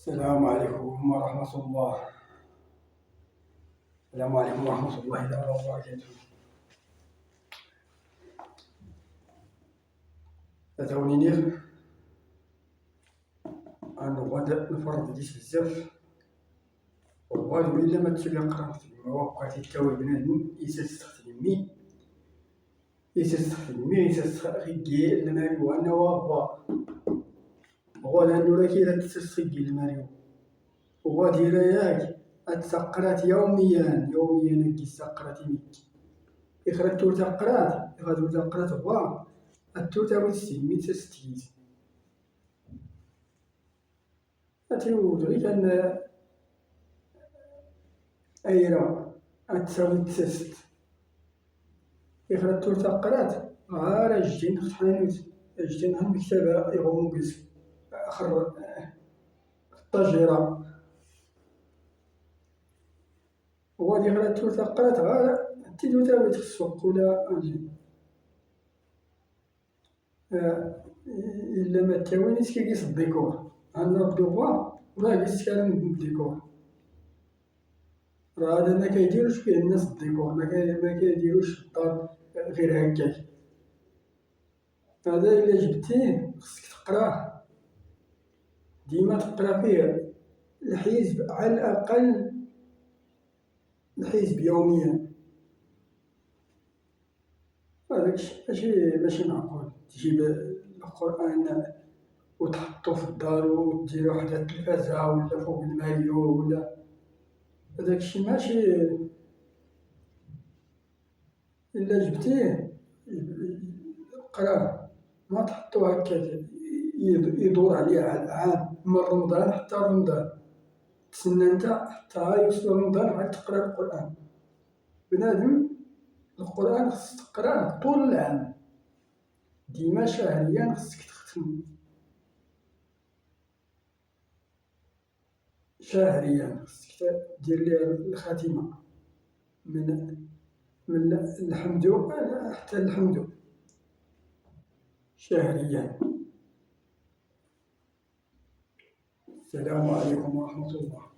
السلام عليكم ورحمة الله. السلام عليكم ورحمة الله تعالى وبركاته. تتوني نير أنا غدا نفرض ديش بزاف والله إلا ما تشري قرا في المواقع تتكوي بنادم يستخدم المال وأنا وغادا نوراكي لا تستخدم المال وغادي راياك أتسقرات يوميا كي سقرات ميك إخرج تورتا قرات إخرج تورتا قرات التورتا وتستلمي تستيز أتيود غير كان أيرا أتساوي تست إخرج تورتا قرات غار الجين خحانوت الجين هم مكتبة يغومو قز آخر الطاجرة وغادي غير تورتا قرات غار تيدو تاوي تخسوق ولا أجي إلا ما تاوينيش كيقيس الديكور عندنا الدوار ولا قيس كلام الديكور راه هذا ما كيديروش فيه الناس الديكور ما كيديروش الدار غير هكاك هذا إلا جبتيه خصك تقراه ديما تقرا فيه الحزب على الأقل الحزب يوميا هذاك ماشي معقول تجيب القرآن وتحطو في الدار ودير واحد التلفازة ولا فوق المايو ولا هذاك الشي ماشي إلا جبتيه قراه ما تحطو هكاك يدور عليه عام من رمضان حتى رمضان تسنى نتا حتى يوصل رمضان عاد تقرا القرآن بنادم القرآن خصك تقراه طول العام ديما شهريا خصك تختم شهريا خصك دير ليه الخاتمة من الحمد حتى الحمد شهريا. السلام عليكم ورحمة الله.